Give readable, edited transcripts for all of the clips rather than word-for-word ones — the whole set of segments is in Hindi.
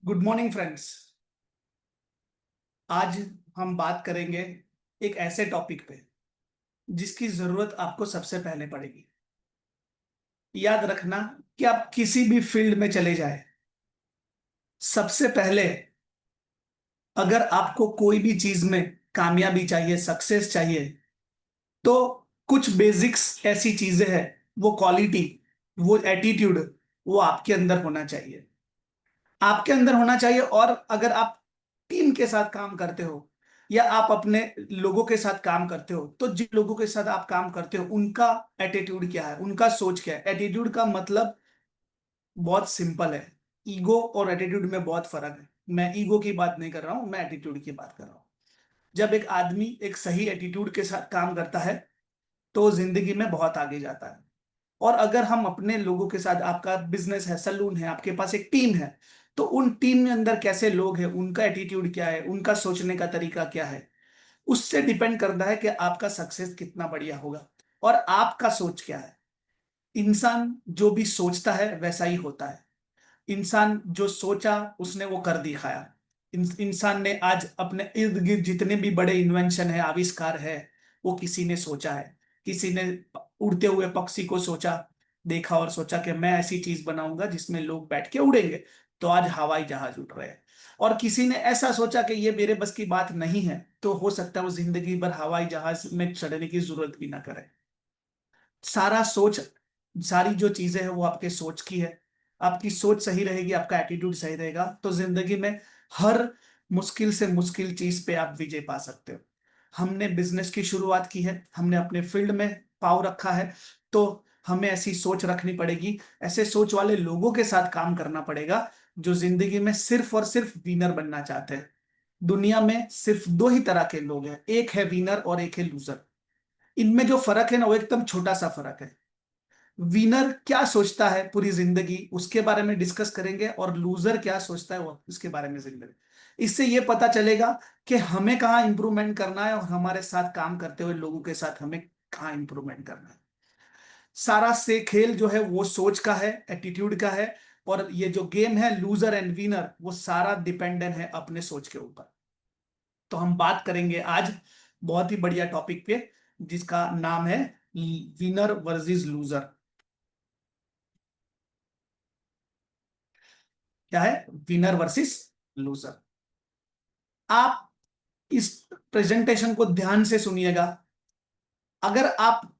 Good morning friends. आज हम बात करेंगे एक ऐसे टॉपिक पे जिसकी जरूरत आपको सबसे पहले पड़ेगी। याद रखना कि आप किसी भी फील्ड में चले जाए, सबसे पहले अगर आपको कोई भी चीज में कामयाबी चाहिए, सक्सेस चाहिए, तो कुछ बेसिक्स ऐसी चीजें हैं, वो क्वालिटी, वो एटीट्यूड, वो आपके अंदर होना चाहिए। आपके अंदर होना चाहिए। और अगर आप टीम के साथ काम करते हो या आप अपने लोगों के साथ काम करते हो, तो जिन लोगों के साथ आप काम करते हो उनका एटीट्यूड क्या है, उनका सोच क्या है। एटीट्यूड का मतलब बहुत सिंपल है। ईगो और एटीट्यूड में बहुत फर्क है। मैं ईगो की बात नहीं कर रहा हूं, मैं एटीट्यूड की बात कर रहा हूं। जब एक आदमी एक सही एटीट्यूड के साथ काम करता है तो वो जिंदगी में बहुत आगे जाता है। और अगर हम अपने लोगों के साथ, आपका बिजनेस है, सलून है, आपके पास एक टीम है, तो उन टीम में अंदर कैसे लोग हैं, उनका एटीट्यूड क्या है, उनका सोचने का तरीका क्या है, उससे डिपेंड करता है कि आपका सक्सेस कितना बढ़िया होगा। और आपका सोच क्या है। इंसान जो भी सोचता है वैसा ही होता है। इंसान जो सोचा उसने वो कर दिखाया। इंसान ने आज अपने इर्द गिर्द जितने भी बड़े इन्वेंशन है, आविष्कार है, वो किसी ने सोचा है। किसी ने उड़ते हुए पक्षी को सोचा, देखा और सोचा कि मैं ऐसी चीज बनाऊंगा जिसमें लोग बैठ के उड़ेंगे, तो आज हवाई जहाज उड़ रहे हैं। और किसी ने ऐसा सोचा कि ये मेरे बस की बात नहीं है, तो हो सकता है वो जिंदगी भर हवाई जहाज में चढ़ने की जरूरत भी ना करे। सारा सोच, सारी जो चीजें हैं वो आपके सोच की है। आपकी सोच सही रहेगी, आपका एटीट्यूड सही रहेगा, तो जिंदगी में हर मुश्किल से मुश्किल चीज पे आप विजय पा सकते हो। हमने बिजनेस की शुरुआत की है, हमने अपने फील्ड में पाव रखा है, तो हमें ऐसी सोच रखनी पड़ेगी। ऐसे सोच वाले लोगों के साथ काम करना पड़ेगा जो जिंदगी में सिर्फ और सिर्फ विनर बनना चाहते हैं। दुनिया में सिर्फ दो ही तरह के लोग हैं, एक है विनर और एक है लूजर। इनमें जो फर्क है ना, वो एकदम छोटा सा फर्क है। विनर क्या सोचता है पूरी जिंदगी, उसके बारे में डिस्कस करेंगे, और लूजर क्या सोचता है वो उसके बारे में जिंदगी। इससे ये पता चलेगा कि हमें कहाँ इंप्रूवमेंट करना है और हमारे साथ काम करते हुए लोगों के साथ हमें कहाँ इंप्रूवमेंट करना है। सारा से खेल जो है वो सोच का है, एटीट्यूड का है। और ये जो गेम है लूजर एंड विनर, वो सारा डिपेंडेंट है अपने सोच के ऊपर। तो हम बात करेंगे आज बहुत ही बढ़िया टॉपिक पे, जिसका नाम है विनर वर्सेस लूजर। क्या है? Winner versus loser. आप इस प्रेजेंटेशन को ध्यान से सुनिएगा। अगर आप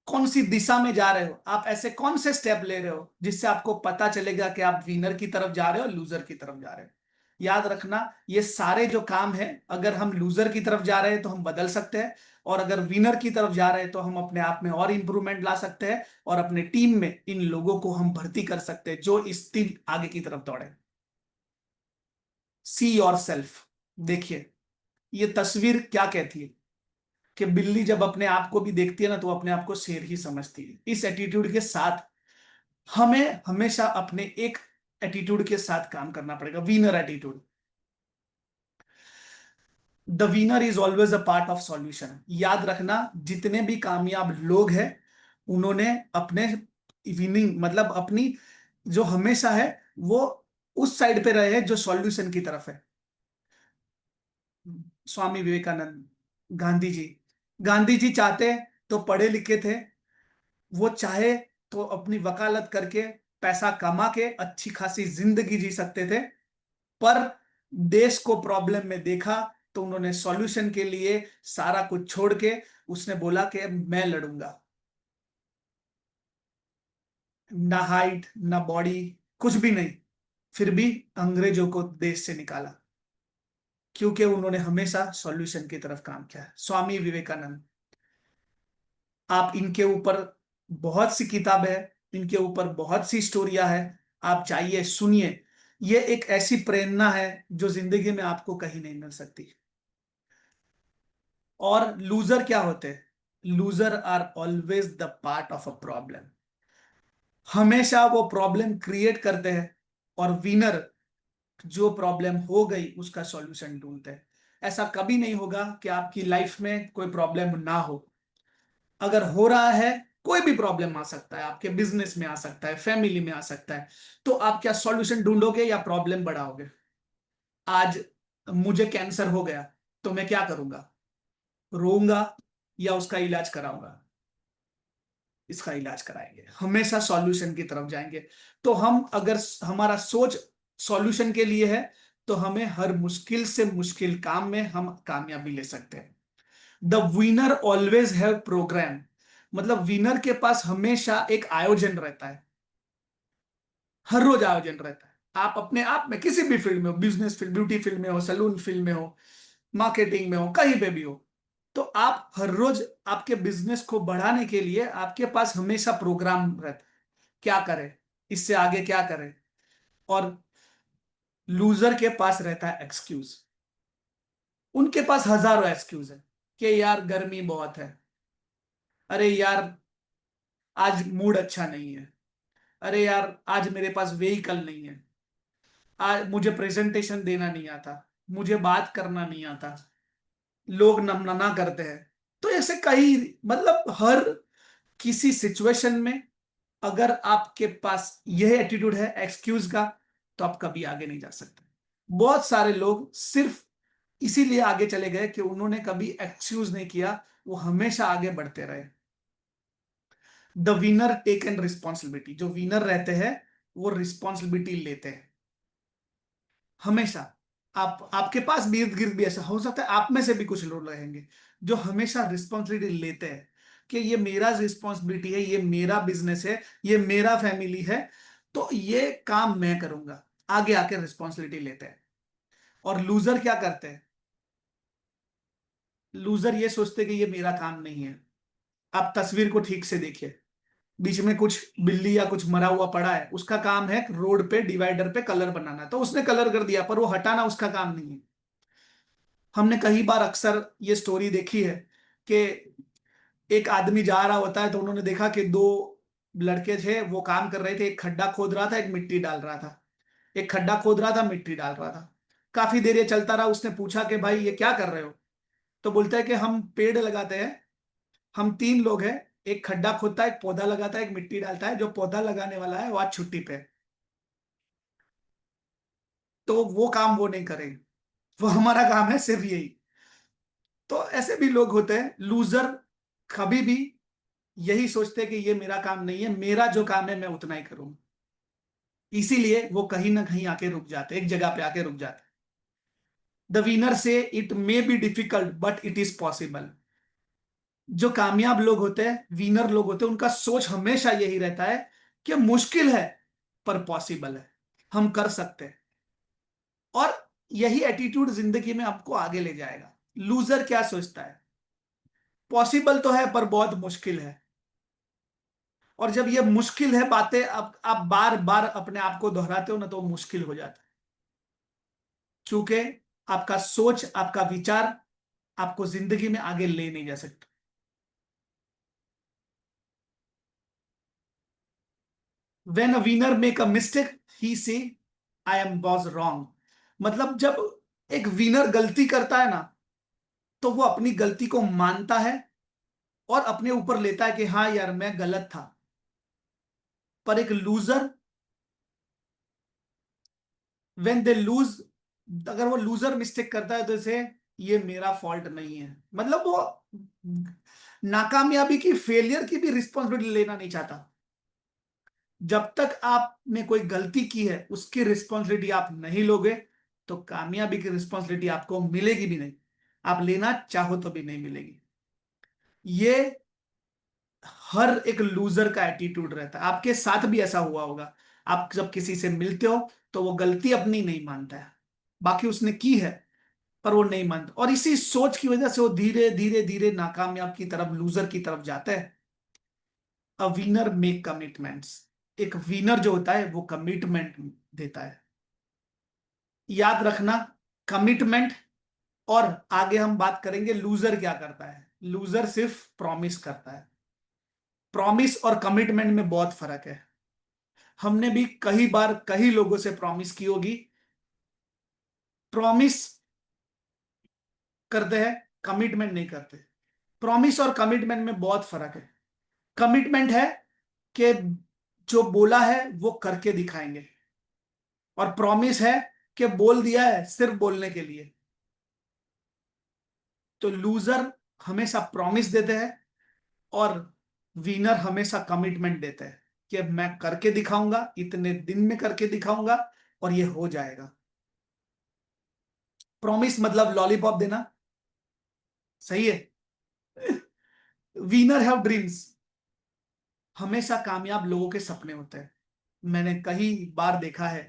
कौन सी दिशा में जा रहे हो, आप ऐसे कौन से स्टेप ले रहे हो जिससे आपको पता चलेगा कि आप विनर की तरफ जा रहे हो, लूजर की तरफ जा रहे हो। याद रखना, ये सारे जो काम है, अगर हम लूजर की तरफ जा रहे हैं तो हम बदल सकते हैं, और अगर विनर की तरफ जा रहे हैं तो हम अपने आप में और इंप्रूवमेंट ला सकते हैं, और अपने टीम में इन लोगों को हम भर्ती कर सकते हैं जो इस टीम आगे की तरफ दौड़े। See your self. देखिए, ये तस्वीर क्या कहती है कि बिल्ली जब अपने आप को भी देखती है ना, तो वो अपने आप को शेर ही समझती है। इस एटीट्यूड के साथ हमें हमेशा अपने एक एटीट्यूड के साथ काम करना पड़ेगा, winner attitude. The winner is always a part of solution. याद रखना, जितने भी कामयाब लोग हैं, उन्होंने अपने विनिंग मतलब अपनी जो हमेशा है, वो उस साइड पे रहे हैं जो सॉल्यूशन की तरफ है। स्वामी विवेकानंद, गांधी जी। गांधी जी चाहते तो पढ़े लिखे थे, वो चाहे तो अपनी वकालत करके पैसा कमा के अच्छी खासी जिंदगी जी सकते थे। पर देश को प्रॉब्लम में देखा तो उन्होंने सॉल्यूशन के लिए सारा कुछ छोड़ के उसने बोला कि मैं लड़ूंगा। ना हाइट ना बॉडी, कुछ भी नहीं, फिर भी अंग्रेजों को देश से निकाला, क्योंकि उन्होंने हमेशा सॉल्यूशन की तरफ काम किया है। स्वामी विवेकानंद, आप इनके ऊपर बहुत सी किताब है, इनके ऊपर बहुत सी स्टोरियां है, आप चाहिए सुनिए। ये एक ऐसी प्रेरणा है जो जिंदगी में आपको कहीं नहीं मिल सकती। और लूजर क्या होते हैं? Loser are always the part of a problem. हमेशा वो प्रॉब्लम क्रिएट करते हैं, और विनर जो प्रॉब्लम हो गई उसका सॉल्यूशन ढूंढते हैं। ऐसा कभी नहीं होगा कि आपकी लाइफ में कोई प्रॉब्लम ना हो। अगर हो रहा है, कोई भी प्रॉब्लम आ सकता है, आपके बिजनेस में आ सकता है, फैमिली में आ सकता है, तो आप क्या सॉल्यूशन ढूंढोगे या प्रॉब्लम बढ़ाओगे? आज मुझे कैंसर हो गया तो मैं क्या करूंगा? रोऊंगा या उसका इलाज कराऊंगा? इसका इलाज कराएंगे, हमेशा सॉल्यूशन की तरफ जाएंगे। तो हम अगर हमारा सोच सॉल्यूशन के लिए है तो हमें हर मुश्किल से मुश्किल काम में हम कामयाबी ले सकते हैं। The winner always have program, मतलब विनर के पास हमेशा एक आयोजन रहता है। हर रोज आयोजन रहता है। आप अपने आप में किसी भी फील्ड में हो, बिजनेस फील्ड, ब्यूटी फील्ड में हो, सैलून फील्ड में हो, मार्केटिंग में हो, कहीं पे भी हो, तो आप हर रोज आपके बिजनेस को बढ़ाने के लिए आपके पास हमेशा प्रोग्राम रहता है। क्या करें, इससे आगे क्या करें। और लूजर के पास रहता है एक्सक्यूज। उनके पास हजारों एक्सक्यूज है कि यार गर्मी बहुत है, अरे यार आज मूड अच्छा नहीं है, अरे यार आज मेरे पास व्हीकल नहीं है, आज मुझे प्रेजेंटेशन देना नहीं आता, मुझे बात करना नहीं आता, लोग नमना करते हैं। तो ऐसे कई, मतलब हर किसी सिचुएशन में अगर आपके पास यह एटीट्यूड है एक्सक्यूज का, तो आप कभी आगे नहीं जा सकते। बहुत सारे लोग सिर्फ इसीलिए आगे चले गए कि उन्होंने कभी एक्सक्यूज नहीं किया, वो हमेशा आगे बढ़ते रहे। The winner take an responsibility, जो विनर रहते हैं वो रिस्पॉन्सिबिलिटी लेते हैं हमेशा। आपके पास भी इर्द गिर्द भी ऐसा हो सकता है, आप में से भी कुछ लोग रहेंगे जो हमेशा रिस्पॉन्सिबिलिटी लेते हैं कि ये मेरा रिस्पॉन्सिबिलिटी है, ये मेरा बिजनेस है, ये मेरा फैमिली है, तो ये काम मैं करूंगा। आगे आके रिस्पॉन्सिबिलिटी लेते हैं। और लूजर क्या करते हैं? लूजर ये सोचते कि ये मेरा काम नहीं है। आप तस्वीर को ठीक से देखिए, बीच में कुछ बिल्ली या कुछ मरा हुआ पड़ा है, उसका काम है रोड पे डिवाइडर पे कलर बनाना, तो उसने कलर कर दिया, पर वो हटाना उसका काम नहीं है। हमने कई बार अक्सर ये स्टोरी देखी है कि एक आदमी जा रहा होता है तो उन्होंने देखा कि दो लड़के थे, वो काम कर रहे थे, एक खड्डा खोद रहा था, एक मिट्टी डाल रहा था। एक खड्डा खोद रहा था, मिट्टी डाल रहा था। काफी देर ये चलता रहा, उसने पूछा कि भाई ये क्या कर रहे हो? तो बोलता है कि हम पेड़ लगाते हैं, हम तीन लोग हैं, एक खड्डा खोदता है, एक पौधा लगाता है, एक मिट्टी डालता है, जो पौधा लगाने वाला है वो आज छुट्टी पे है, तो वो काम वो नहीं करेंगे, वो हमारा काम है सिर्फ यही। तो ऐसे भी लोग होते हैं लूजर, कभी भी यही सोचते हैं कि ये मेरा काम नहीं है, मेरा जो काम है मैं उतना ही करूंगा। इसीलिए वो कहीं ना कहीं आके रुक जाते, एक जगह पे आके रुक जाते। द विनर से it may be difficult but it is possible. जो कामयाब लोग होते हैं, विनर लोग होते हैं, उनका सोच हमेशा यही रहता है कि मुश्किल है पर पॉसिबल है, हम कर सकते हैं। और यही एटीट्यूड जिंदगी में आपको आगे ले जाएगा। लूजर क्या सोचता है? पॉसिबल तो है पर बहुत मुश्किल है। और जब ये मुश्किल है बातें आप बार बार अपने आप को दोहराते हो ना, तो वो मुश्किल हो जाता है। क्योंकि आपका सोच, आपका विचार आपको जिंदगी में आगे ले नहीं जा सकता। When a winner make a mistake he say I M was wrong, मतलब जब एक विनर गलती करता है ना, तो वो अपनी गलती को मानता है और अपने ऊपर लेता है कि हाँ यार मैं गलत था। पर एक लूजर, व्हेन दे लूज, अगर वो लूजर मिस्टेक करता है तो इसे ये मेरा फॉल्ट नहीं है, मतलब वो नाकामयाबी की, फेलियर की भी रिस्पॉन्सिबिलिटी लेना नहीं चाहता। जब तक आपने कोई गलती की है उसकी रिस्पॉन्सिबिलिटी आप नहीं लोगे, तो कामयाबी की रिस्पॉन्सिबिलिटी आपको मिलेगी भी नहीं, आप लेना चाहो तो भी नहीं मिलेगी। ये हर एक लूजर का एटीट्यूड रहता है। आपके साथ भी ऐसा हुआ होगा, आप जब किसी से मिलते हो तो वो गलती अपनी नहीं मानता है, बाकी उसने की है पर वो नहीं मानता, और इसी सोच की वजह से वो धीरे धीरे धीरे नाकामयाब की तरफ, लूजर की तरफ जाता है। अ विनर मेक कमिटमेंट्स, एक विनर जो होता है वो कमिटमेंट देता है। याद रखना, कमिटमेंट। और आगे हम बात करेंगे लूजर क्या करता है। लूजर सिर्फ प्रॉमिस करता है। प्रॉमिस और कमिटमेंट में बहुत फर्क है। हमने भी कई बार कई लोगों से प्रॉमिस की होगी। प्रॉमिस करते हैं, कमिटमेंट नहीं करते। प्रॉमिस और कमिटमेंट में बहुत फर्क है। कमिटमेंट है कि जो बोला है वो करके दिखाएंगे, और प्रॉमिस है कि बोल दिया है सिर्फ बोलने के लिए। तो लूजर हमेशा प्रॉमिस देते हैं और विनर हमेशा कमिटमेंट देते हैं कि मैं करके दिखाऊंगा, इतने दिन में करके दिखाऊंगा और ये हो जाएगा। प्रॉमिस मतलब लॉलीपॉप देना, सही है। विनर हैव ड्रीम्स, हमेशा कामयाब लोगों के सपने होते हैं। मैंने कई बार देखा है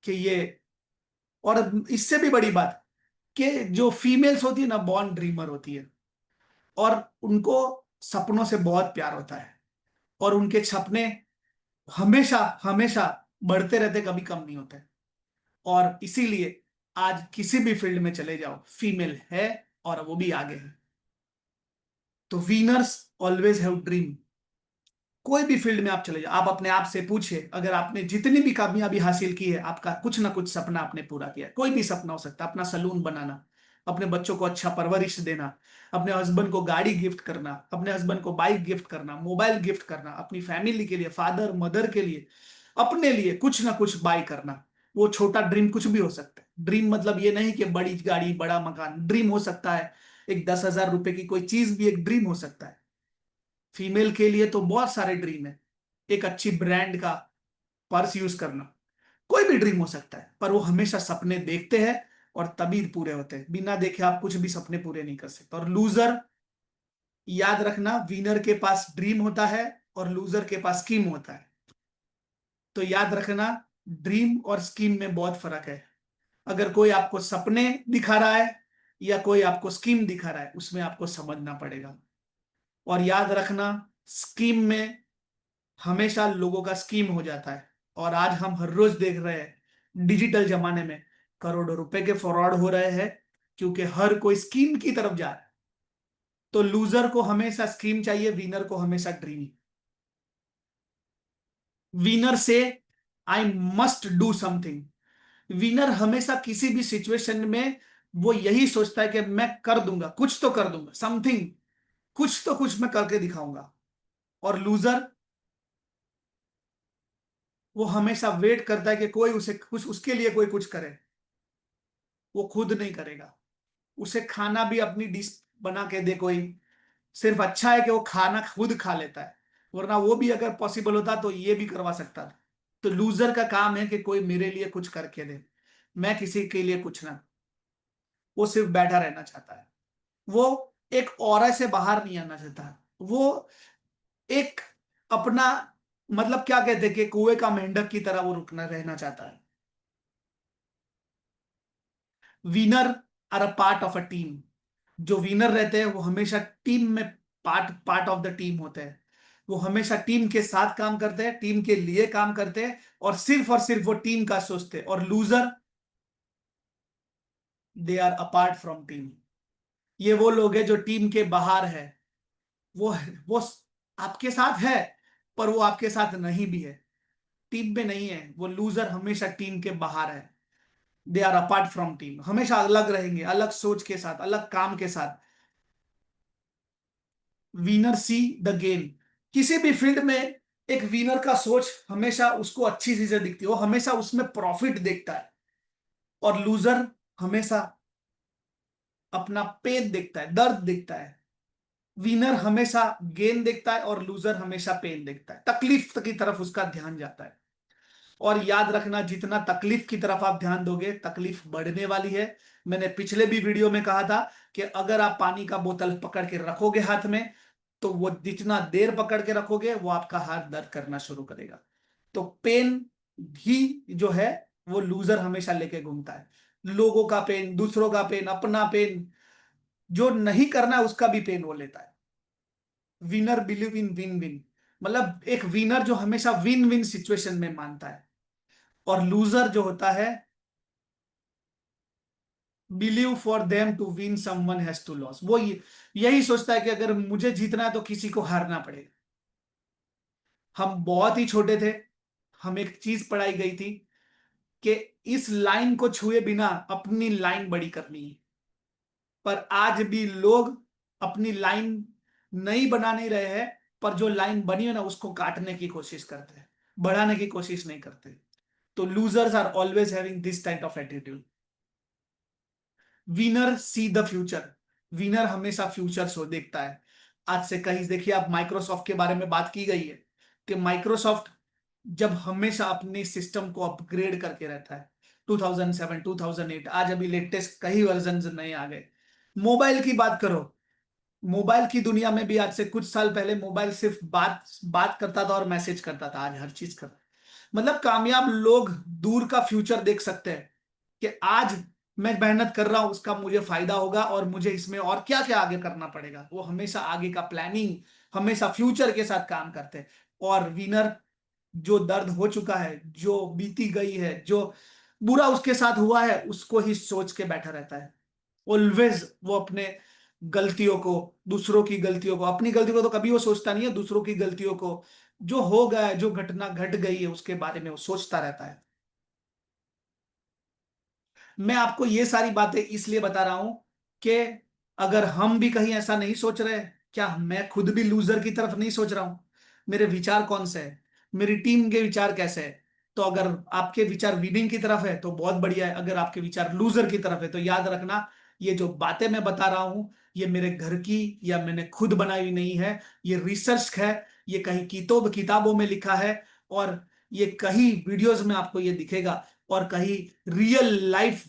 कि ये, और इससे भी बड़ी बात, कि जो फीमेल्स होती है ना, बॉर्न ड्रीमर होती है और उनको सपनों से बहुत प्यार होता है और उनके सपने हमेशा हमेशा बढ़ते रहते, कभी कम नहीं होते। और इसीलिए आज किसी भी फील्ड में चले जाओ, फीमेल है और वो भी आगे है। तो वीनर्स ऑलवेज हैव ड्रीम। कोई भी फील्ड में आप चले जाओ, आप अपने आप से पूछिए, अगर आपने जितनी भी कामयाबी हासिल की है, आपका कुछ ना कुछ सपना आपने पूरा किया है। कोई भी सपना हो सकता है, अपना सलून बनाना, अपने बच्चों को अच्छा परवरिश देना, अपने हस्बैंड को गाड़ी गिफ्ट करना, अपने हस्बैंड को बाइक गिफ्ट करना, मोबाइल गिफ्ट करना, अपनी फैमिली के लिए, फादर मदर के लिए, अपने लिए कुछ ना कुछ बाय करना। वो छोटा ड्रीम कुछ भी हो सकता है। ड्रीम मतलब ये नहीं कि बड़ी गाड़ी बड़ा मकान, ड्रीम हो सकता है एक 10,000 रुपए की कोई चीज भी एक ड्रीम हो सकता है। फीमेल के लिए तो बहुत सारे ड्रीम है, एक अच्छी ब्रांड का पर्स यूज करना, कोई भी ड्रीम हो सकता है। पर वो हमेशा सपने देखते हैं और तभी पूरे होते हैं, बिना देखे आप कुछ भी सपने पूरे नहीं कर सकते। और लूजर, याद रखना, विनर के पास ड्रीम होता है और लूजर के पास स्कीम होता है। तो याद रखना, ड्रीम और स्कीम में बहुत फर्क है। अगर कोई आपको सपने दिखा रहा है या कोई आपको स्कीम दिखा रहा है, उसमें आपको समझना पड़ेगा। और याद रखना, स्कीम में हमेशा लोगों का स्कीम हो जाता है। और आज हम हर रोज देख रहे हैं डिजिटल जमाने में करोड़ों रुपए के फ्रॉड हो रहे हैं, क्योंकि हर कोई स्कीम की तरफ जा रहा है। तो लूजर को हमेशा स्कीम चाहिए, विनर को हमेशा ड्रीम। विनर से I must do something. Winner हमेशा किसी भी सिचुएशन में वो यही सोचता है कि मैं कर दूंगा, कुछ तो कर दूंगा, समथिंग, कुछ तो कुछ मैं करके दिखाऊंगा। और लूजर, वो हमेशा वेट करता है कि कोई उसे कुछ, उसके लिए कोई कुछ करे, वो खुद नहीं करेगा। उसे खाना भी अपनी डिश बना के दे कोई, सिर्फ अच्छा है कि वो खाना खुद खा लेता है, वरना वो भी अगर पॉसिबल होता तो ये भी करवा सकता था। तो लूजर का काम है कि कोई मेरे लिए कुछ करके दे, मैं किसी के लिए कुछ ना। वो सिर्फ बैठा रहना चाहता है। वो एक ऑरा से बाहर नहीं आना चाहता। वो एक अपना, मतलब क्या कहते हैं कि कुएं का मेंढक की तरह वो रुकना रहना चाहता है। Winner are a part of a team. जो विनर रहते हैं वो हमेशा टीम में part part of the team होते हैं। वो हमेशा टीम के साथ काम करते हैं, टीम के लिए काम करते हैं और सिर्फ वो टीम का सोचते हैं। और loser, they are apart from team. ये वो लोग हैं जो टीम के बाहर है। वो आपके साथ है पर वो आपके साथ नहीं भी है, टीम में नहीं है। वो लूजर हमेशा टीम के बाहर है। They are apart from team, हमेशा अलग रहेंगे, अलग सोच के साथ, अलग काम के साथ। Winner see the game. किसी भी फील्ड में एक विनर का सोच हमेशा उसको अच्छी चीजें दिखती है, वो हमेशा उसमें प्रॉफिट देखता है। और लूजर हमेशा अपना पेन देखता है, दर्द देखता है। विनर हमेशा गेन देखता है और लूजर हमेशा पेन देखता है, तकलीफ की तरफ उसका ध्यान जाता है। और याद रखना, जितना तकलीफ की तरफ आप ध्यान दोगे, तकलीफ बढ़ने वाली है। मैंने पिछले भी वीडियो में कहा था कि अगर आप पानी का बोतल पकड़ के रखोगे हाथ में, तो वो जितना देर पकड़ के रखोगे वो आपका हाथ दर्द करना शुरू करेगा। तो पेन ही जो है वो लूजर हमेशा लेके घूमता है। लोगों का पेन, दूसरों का पेन, अपना पेन, जो नहीं करना है उसका भी पेन वो लेता है। Winner believe in win win, मतलब एक विनर जो हमेशा विन विन सिचुएशन में मानता है। और लूजर जो होता है, believe for them to win someone has to loss. वो यही सोचता है कि अगर मुझे जीतना है तो किसी को हारना पड़ेगा। हम बहुत ही छोटे थे, हम एक चीज पढ़ाई गई थी कि इस लाइन को छुए बिना अपनी लाइन बड़ी करनी है। पर आज भी लोग अपनी लाइन नहीं बना नहीं रहे हैं, पर जो लाइन बनी है ना उसको काटने की कोशिश करते हैं, बढ़ाने की कोशिश नहीं करते। तो losers are always having this type of attitude. Winner see the future. Winner हमेशा फ्यूचर सो देखता है। आज से कहीं देखिए, आप माइक्रोसॉफ्ट के बारे में बात की गई है कि माइक्रोसॉफ्ट जब हमेशा अपने सिस्टम को अपग्रेड करके रहता है। 2007, 2008, आज अभी लेटेस्ट कई वर्जन नए आ गए। मोबाइल की बात करो, मोबाइल की दुनिया में भी आज से कुछ साल पहले मोबाइल सिर्फ बात बात करता था और मैसेज करता था, आज हर चीज करता है। मतलब कामयाब लोग दूर का फ्यूचर देख सकते हैं कि आज मैं मेहनत कर रहा हूं, उसका मुझे फायदा होगा और मुझे इसमें और क्या क्या आगे करना पड़ेगा। वो हमेशा आगे का प्लानिंग, हमेशा फ्यूचर के साथ काम करते हैं। और विनर, जो दर्द हो चुका है, जो बीती गई है, जो बुरा उसके साथ हुआ है, उसको ही सोच के बैठा रहता है। ऑलवेज वो अपने गलतियों को, दूसरों की गलतियों को, अपनी गलतियों को तो कभी वो सोचता नहीं है, दूसरों की गलतियों को, जो हो गया है, जो घटना घट गई है उसके बारे में वो सोचता रहता है। मैं आपको ये सारी बातें इसलिए बता रहा हूं कि अगर हम भी कहीं ऐसा नहीं सोच रहे, क्या मैं खुद भी लूजर की तरफ नहीं सोच रहा हूं? मेरे विचार कौन से है, मेरी टीम के विचार कैसे है? तो अगर आपके विचार विनिंग की तरफ है तो बहुत बढ़िया है, अगर आपके विचार लूजर की तरफ है तो याद रखना, ये जो बातें मैं बता रहा हूं, ये मेरे घर की या मैंने खुद बनाई हुई नहीं है, ये रिसर्च है, ये कहीं किताबों में लिखा है, और ये कहीं वीडियोस में आपको ये दिखेगा, और कहीं रियल लाइफ,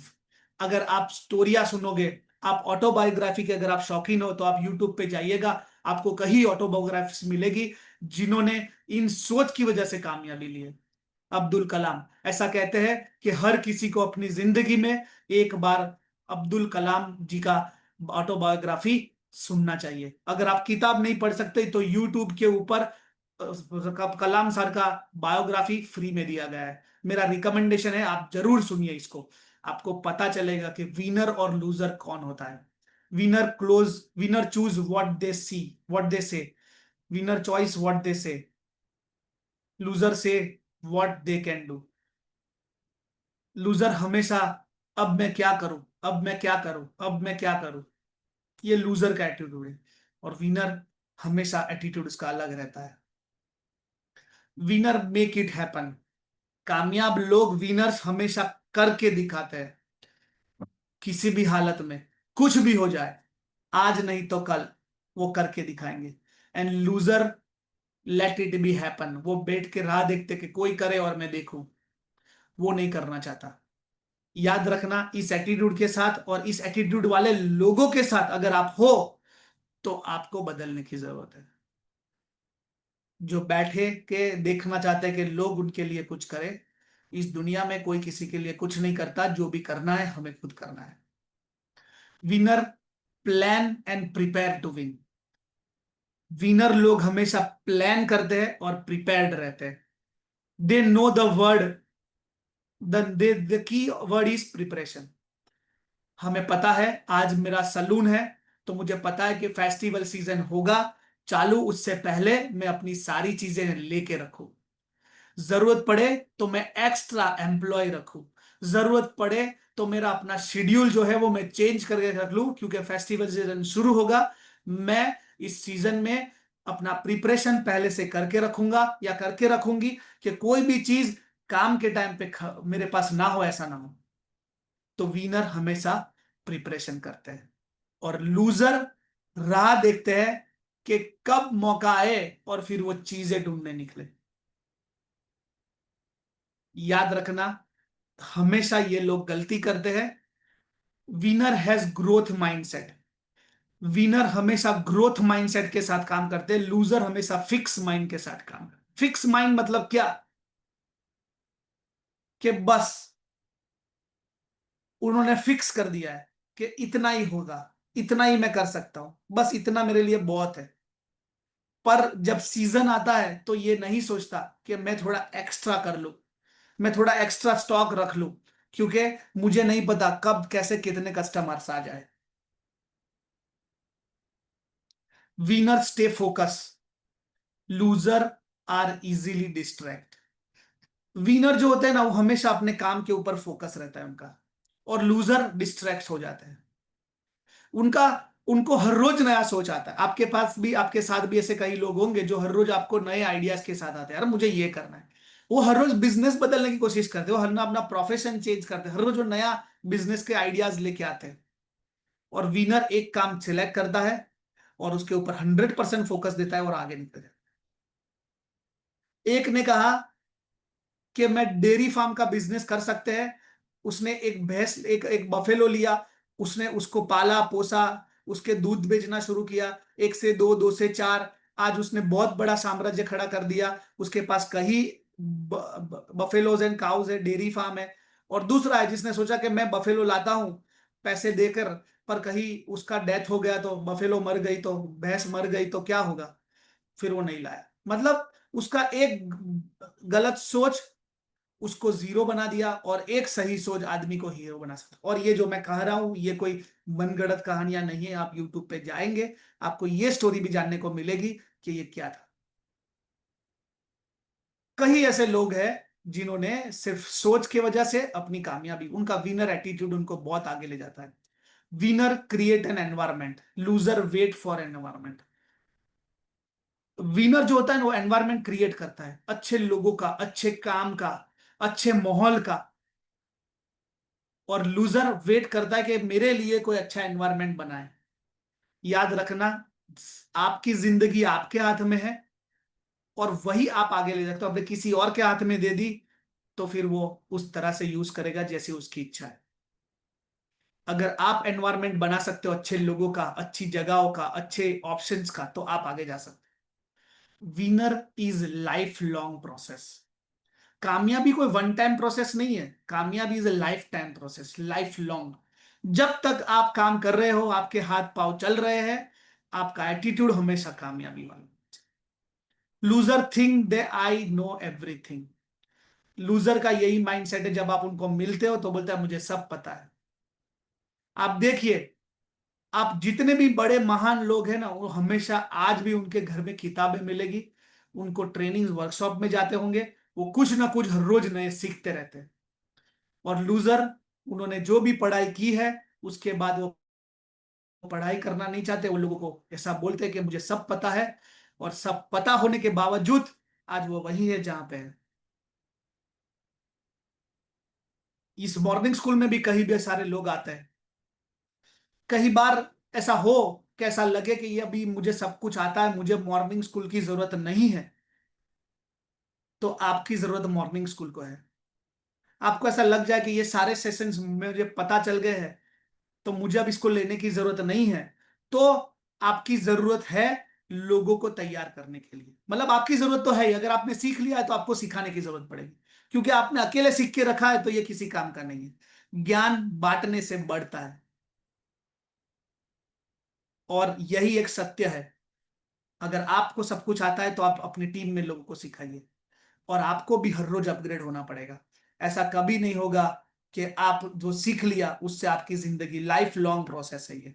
अगर आप स्टोरिया सुनोगे, आप ऑटोबायोग्राफी के अगर आप शौकीन हो तो आप यूट्यूब पे जाइएगा, आपको कहीं ऑटोबायोग्राफी मिलेगी जिन्होंने इन सोच की वजह से कामयाबी ली है। अब्दुल कलाम ऐसा कहते हैं कि हर किसी को अपनी जिंदगी में एक बार अब्दुल कलाम जी का ऑटोबायोग्राफी सुनना चाहिए। अगर आप किताब नहीं पढ़ सकते तो यूट्यूब के ऊपर कलाम सर का बायोग्राफी फ्री में दिया गया है। मेरा रिकमेंडेशन है, आप जरूर सुनिए इसको। आपको पता चलेगा कि विनर और लूजर कौन होता है। Winner choose what they see, what they say. Winner choice what they say, loser say what they can do. Loser हमेशा अब मैं क्या करूं, अब मैं क्या करूं, अब मैं क्या करूं, ये लूजर का एटीट्यूड है। और विनर हमेशा एटीट्यूड उसका अलग रहता है। Winner make it happen. कामयाब लोग, विनर्स हमेशा करके दिखाते हैं, किसी भी हालत में, कुछ भी हो जाए, आज नहीं तो कल वो करके दिखाएंगे। And loser let it be happen, वो बैठ के राह देखते कि कोई करे और मैं देखूं, वो नहीं करना चाहता। याद रखना, इस एटीट्यूड के साथ और इस एटीट्यूड वाले लोगों के साथ अगर आप हो तो आपको बदलने की जरूरत है। जो बैठे के देखना चाहते हैं कि लोग उनके लिए कुछ करें, इस दुनिया में कोई किसी के लिए कुछ नहीं करता, जो भी करना है हमें खुद करना है। Winner plan and prepare to win. Winner लोग हमेशा प्लान करते हैं और प्रिपेयर्ड रहते हैं। They know the word, the key word is preparation. हमें पता है आज मेरा सलून है, तो मुझे पता है कि फेस्टिवल सीजन होगा चालू, उससे पहले मैं अपनी सारी चीजें लेके रखूं। जरूरत पड़े तो मैं एक्स्ट्रा एम्प्लॉय रखूं, जरूरत पड़े तो मेरा अपना शेड्यूल जो है वो मैं चेंज करके रख लूं, क्योंकि फेस्टिवल सीजन शुरू होगा। मैं इस सीजन में अपना प्रिपरेशन पहले से करके रखूंगा या करके रखूंगी कि कोई भी चीज काम के टाइम पे मेरे पास ना हो, ऐसा ना हो। तो विनर हमेशा प्रिपरेशन करते हैं, और लूजर राह देखते हैं कि कब मौका आए और फिर वो चीजें ढूंढने निकले। याद रखना, हमेशा ये लोग गलती करते हैं। Winner has growth mindset. Winner हमेशा ग्रोथ माइंडसेट के साथ काम करते हैं, लूजर हमेशा फिक्स माइंड के साथ काम करते हैं। फिक्स माइंड मतलब क्या, कि बस उन्होंने फिक्स कर दिया है कि इतना ही होगा, इतना ही मैं कर सकता हूं, बस इतना मेरे लिए बहुत है। पर जब सीजन आता है तो ये नहीं सोचता कि मैं थोड़ा एक्स्ट्रा कर लूं, मैं थोड़ा एक्स्ट्रा स्टॉक रख लूं, क्योंकि मुझे नहीं पता कब कैसे कितने कस्टमर्स आ जाए। Winner stay focus, loser are easily distract. Winner जो होते हैं ना, वो हमेशा अपने काम के ऊपर फोकस रहता है उनका, और लूजर डिस्ट्रैक्ट हो जाते हैं। उनका उनको हर रोज नया सोच आता है। आपके पास भी, आपके साथ भी ऐसे कई लोग होंगे जो हर रोज आपको नए आइडियाज के साथ आते हैं, यार मुझे ये करना है। वो हर रोज बिजनेस बदलने की कोशिश करते हैं, वो हर ना अपना प्रोफेशन चेंज करते हैं, हर रोज वो नया बिजनेस के आइडियाज लेके आते हैं। और विनर एक काम सिलेक्ट करता है और उसके ऊपर 100% फोकस देता है और आगे निकल जाता है। एक ने कहा कि मैं डेयरी फार्म का बिजनेस कर सकते हैं। उसने एक भैंस, एक एक बफेलो लिया, उसने उसको पाला पोसा, उसके दूध बेचना शुरू किया, एक से दो, दो से चार, आज उसने बहुत बड़ा साम्राज्य खड़ा कर दिया। उसके पास कई बफेलोज एंड काउज है, डेयरी फार्म है। और दूसरा है जिसने सोचा कि मैं बफेलो लाता हूं पैसे देकर, पर कहीं उसका डेथ हो गया तो, बफेलो मर गई तो, भैंस मर गई तो क्या होगा, फिर वो नहीं लाया। मतलब उसका एक गलत सोच उसको जीरो बना दिया, और एक सही सोच आदमी को हीरो बना सकता। और ये जो मैं कह रहा हूं ये कोई मनगढ़ंत कहानियां नहीं है, आप यूट्यूब पे जाएंगे आपको ये स्टोरी भी जानने को मिलेगी कि ये क्या था। कई ऐसे लोग हैं जिन्होंने सिर्फ सोच की वजह से अपनी कामयाबी, उनका विनर एटीट्यूड उनको बहुत आगे ले जाता है। Winner create an environment, loser wait for environment. Winner जो होता है ना वो एनवायरमेंट क्रिएट करता है, अच्छे लोगों का, अच्छे काम का, अच्छे माहौल का। और लूजर वेट करता है कि मेरे लिए कोई अच्छा एनवायरनमेंट बनाए। याद रखना, आपकी जिंदगी आपके हाथ में है और वही आप आगे ले सकते हो। अगर किसी और के हाथ में दे दी तो फिर वो उस तरह से यूज करेगा जैसी उसकी इच्छा है। अगर आप एनवायरनमेंट बना सकते हो अच्छे लोगों का, अच्छी जगहों का, अच्छे ऑप्शंस का, तो आप आगे जा सकते हो। Winner is life long process. कामयाबी कोई वन टाइम प्रोसेस नहीं है, कामयाबी is a life time process, life long. जब तक आप काम कर रहे हो, आपके हाथ पांव चल रहे हैं, आपका एटीट्यूड हमेशा कामयाबी वाला। Loser think they I know everything. Loser का यही माइंडसेट है, जब आप उनको मिलते हो तो बोलता है मुझे सब पता है। आप देखिए, आप जितने भी बड़े महान लोग हैं ना, वो हमेशा आज भी उनके घर में किताबें मिलेगी, उनको ट्रेनिंग वर्कशॉप में जाते होंगे, वो कुछ ना कुछ हर रोज नए सीखते रहते हैं। और लूजर, उन्होंने जो भी पढ़ाई की है उसके बाद वो पढ़ाई करना नहीं चाहते, वो लोगों को ऐसा बोलते हैं कि मुझे सब पता है। और सब पता होने के बावजूद आज वो वही है जहां पे है। इस मॉर्निंग स्कूल में भी कई भी सारे लोग आते हैं। कई बार ऐसा हो कि ऐसा लगे कि ये अभी मुझे सब कुछ आता है, मुझे मॉर्निंग स्कूल की जरूरत नहीं है, तो आपकी जरूरत मॉर्निंग स्कूल को है। आपको ऐसा लग जाए कि ये सारे सेशंस मुझे पता चल गए हैं, तो मुझे अब इसको लेने की जरूरत नहीं है, तो आपकी जरूरत है लोगों को तैयार करने के लिए। मतलब आपकी जरूरत तो है ही, अगर आपने सीख लिया है तो आपको सिखाने की जरूरत पड़ेगी, क्योंकि आपने अकेले सीख के रखा है तो ये किसी काम का नहीं है। ज्ञान बांटने से बढ़ता है, और यही एक सत्य है। अगर आपको सब कुछ आता है तो आप अपनी टीम में लोगों को सिखाइए, और आपको भी हर रोज अपग्रेड होना पड़ेगा। ऐसा कभी नहीं होगा कि आप जो सीख लिया उससे आपकी जिंदगी, लाइफ लॉन्ग प्रोसेस है ये।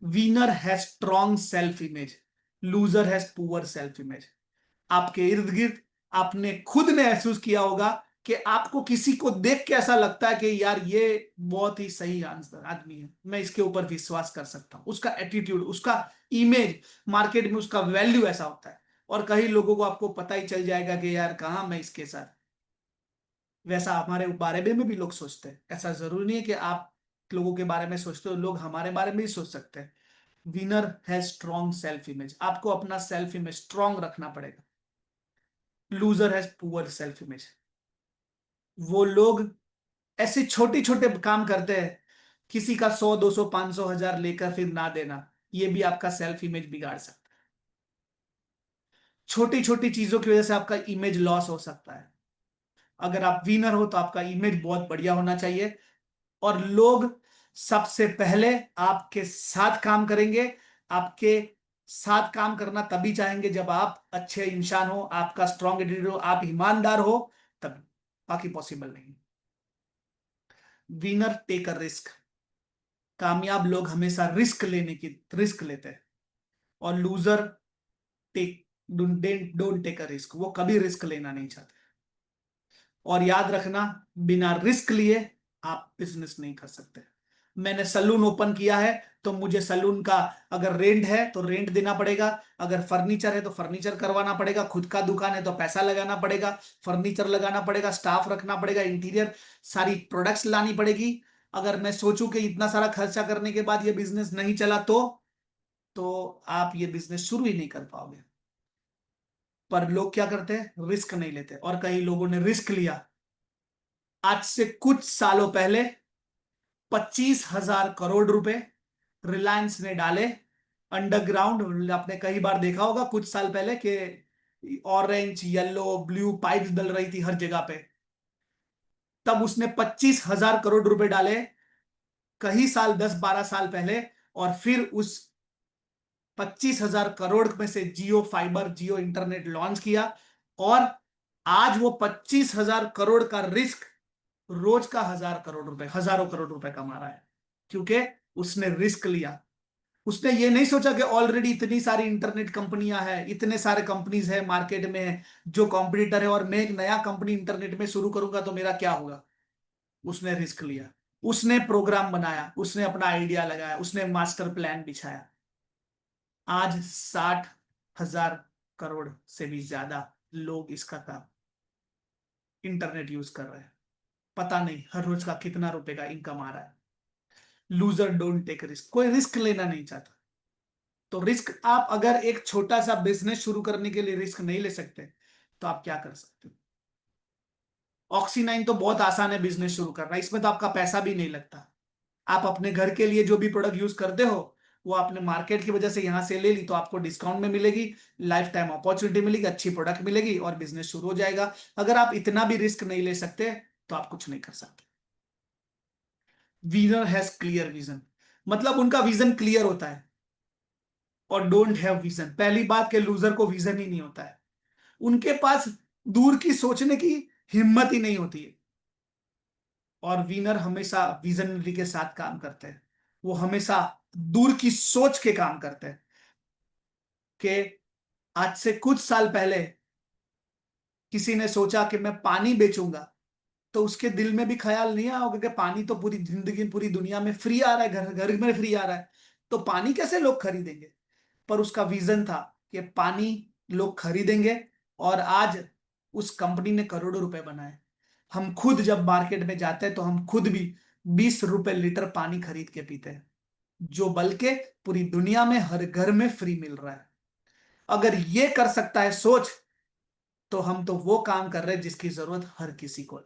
Winner has strong self image, loser has poor self image. आपके इर्द गिर्द आपने खुद ने महसूस किया होगा कि आपको किसी को देख के ऐसा लगता है कि यार ये बहुत ही सही आंसर आदमी है, मैं इसके ऊपर विश्वास कर सकता हूं। उसका एटीट्यूड, उसका इमेज, मार्केट में उसका वैल्यू ऐसा होता है। और कई लोगों को आपको पता ही चल जाएगा कि यार कहाँ मैं इसके साथ। वैसा हमारे बारे में भी लोग सोचते हैं। ऐसा जरूरी नहीं है कि आप लोगों के बारे में सोचते हो, लोग हमारे बारे में ही सोच सकते हैं। Winner has strong self image, आपको अपना सेल्फ इमेज स्ट्रॉन्ग रखना पड़ेगा। Loser has poor self image. वो लोग ऐसे छोटे छोटे काम करते हैं, किसी का 100, 200, 500, 1000 लेकर फिर ना देना, ये भी आपका सेल्फ इमेज बिगाड़ सकता है। छोटी छोटी चीजों की वजह से आपका इमेज लॉस हो सकता है। अगर आप विनर हो तो आपका इमेज बहुत बढ़िया होना चाहिए, और लोग सबसे पहले आपके साथ काम करेंगे। आपके साथ काम करना तभी चाहेंगे जब आप अच्छे इंसान हो, आपका स्ट्रॉन्ग एटीट्यूड हो, आप ईमानदार हो, तभी। बाकी पॉसिबल नहीं। Winner take a risk. कामयाब लोग हमेशा रिस्क लेते हैं। और loser take don't take a risk, वो कभी रिस्क लेना नहीं चाहते। और याद रखना, बिना रिस्क लिए आप बिजनेस नहीं कर सकते। मैंने सलून ओपन किया है तो मुझे सलून का अगर रेंट है तो रेंट देना पड़ेगा, अगर फर्नीचर है तो फर्नीचर करवाना पड़ेगा, खुद का दुकान है तो पैसा लगाना पड़ेगा, फर्नीचर लगाना पड़ेगा, स्टाफ रखना पड़ेगा, इंटीरियर सारी प्रोडक्ट्स लानी पड़ेगी। अगर मैं सोचूं कि इतना सारा खर्चा करने के बाद ये बिजनेस नहीं चला तो आप ये बिजनेस शुरू ही नहीं कर पाओगे। पर लोग क्या करते हैं, रिस्क नहीं लेते, और कई लोगों ने रिस्क लिया। आज से कुछ सालों पहले 25,000 करोड़ रुपए रिलायंस ने डाले अंडरग्राउंड। आपने कई बार देखा होगा कुछ साल पहले कि ऑरेंज येलो ब्लू पाइप्स डल रही थी हर जगह पे। तब उसने 25,000 करोड़ रुपए डाले कई साल, 10-12 साल पहले। और फिर उस 25,000 करोड़ में से जियो फाइबर, जियो इंटरनेट लॉन्च किया। और आज वो 25,000 करोड़ का रिस्क रोज का 1,000 करोड़ रुपए, हजारों करोड़ रुपए कमा रहा है, क्योंकि उसने रिस्क लिया। उसने ये नहीं सोचा कि ऑलरेडी इतनी सारी इंटरनेट कंपनियां हैं, इतने सारे कंपनीज हैं मार्केट में जो कॉम्पिटिटर है, और मैं एक नया कंपनी इंटरनेट में शुरू करूंगा तो मेरा क्या होगा। उसने रिस्क लिया, उसने प्रोग्राम बनाया, उसने अपना आइडिया लगाया, उसने मास्टर प्लान बिछाया। आज 60,000 करोड़ से भी ज्यादा लोग इसका काम इंटरनेट यूज कर रहे हैं। पता नहीं हर रोज का कितना रुपए का इनकम आ रहा है। लूजर डोंट टेक रिस्क, कोई रिस्क लेना नहीं चाहता। तो रिस्क, आप अगर एक छोटा सा बिजनेस शुरू करने के लिए रिस्क नहीं ले सकते तो आप क्या कर सकते हो। ऑक्सी 9 तो बहुत आसान है बिजनेस शुरू करना, इसमें तो आपका पैसा भी नहीं लगता। आप अपने घर के लिए जो भी प्रोडक्ट यूज करते हो वो आपने मार्केट की वजह से यहां से ले ली तो आपको डिस्काउंट में मिलेगी, लाइफ टाइम अपॉर्चुनिटी मिलेगी, अच्छी प्रोडक्ट मिलेगी और बिजनेस शुरू हो जाएगा। अगर आप इतना भी रिस्क नहीं ले सकते तो आप कुछ नहीं कर सकते। विनर हैज क्लियर विजन, मतलब उनका विजन क्लियर होता है। और डोंट हैव विजन, पहली बात के लूजर को विजन ही नहीं होता है। उनके पास दूर की सोचने की हिम्मत ही नहीं होती है। और विनर हमेशा विजनरी के साथ काम करते हैं। वो हमेशा दूर की सोच के काम करते हैं। कि आज से कुछ साल पहले किसी ने सोचा कि मैं पानी बेचूंगा, तो उसके दिल में भी ख्याल नहीं आया होगा कि पानी तो पूरी जिंदगी पूरी दुनिया में फ्री आ रहा है, घर घर में फ्री आ रहा है, तो पानी कैसे लोग खरीदेंगे। पर उसका विजन था कि पानी लोग खरीदेंगे। और आज उस कंपनी ने करोड़ों रुपए बनाए। हम खुद जब मार्केट में जाते हैं तो हम खुद भी 20 रुपए लीटर पानी खरीद के पीते हैं, जो बल्कि पूरी दुनिया में हर घर में फ्री मिल रहा है। अगर ये कर सकता है सोच, तो हम तो वो काम कर रहे हैं जिसकी जरूरत हर किसी को है।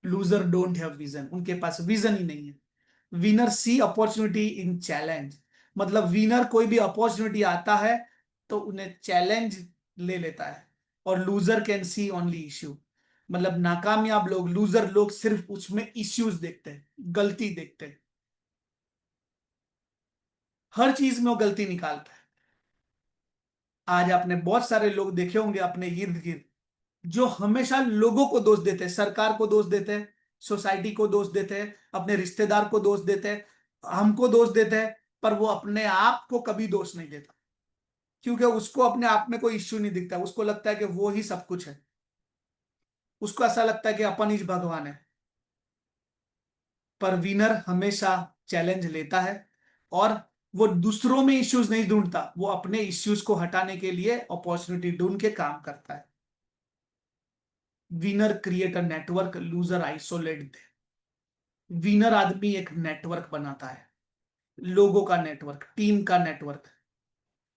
लूजर डोंट हैव विजन, उनके पास विजन ही नहीं है। Winner see opportunity in challenge, मतलब विनर कोई भी अपॉर्चुनिटी आता है तो उन्हें चैलेंज ले लेता है। और loser can see only issue, मतलब नाकामयाब लोग, लूजर लोग सिर्फ उसमें इश्यूज देखते हैं, गलती देखते हैं। हर चीज में वो गलती निकालता है। आज आपने बहुत सारे लोग देखे होंगे अपने इर्द गिर्द जो हमेशा लोगों को दोष देते हैं, सरकार को दोष देते हैं, सोसाइटी को दोष देते हैं, अपने रिश्तेदार को दोष देते हैं, हमको दोष देते हैं। पर वो अपने आप को कभी दोष नहीं देता, क्योंकि उसको अपने आप में कोई इश्यू नहीं दिखता। उसको लगता है कि वो ही सब कुछ है। उसको ऐसा लगता है कि अपन ही भगवान है। पर विनर हमेशा चैलेंज लेता है। और वो दूसरों में इश्यूज नहीं ढूंढता, वो अपने इश्यूज को हटाने के लिए अपॉर्चुनिटी ढूंढ के काम करता है। Winner create a network, loser isolate. Winner आदमी एक नेटवर्क बनाता है, लोगों का नेटवर्क, टीम का नेटवर्क।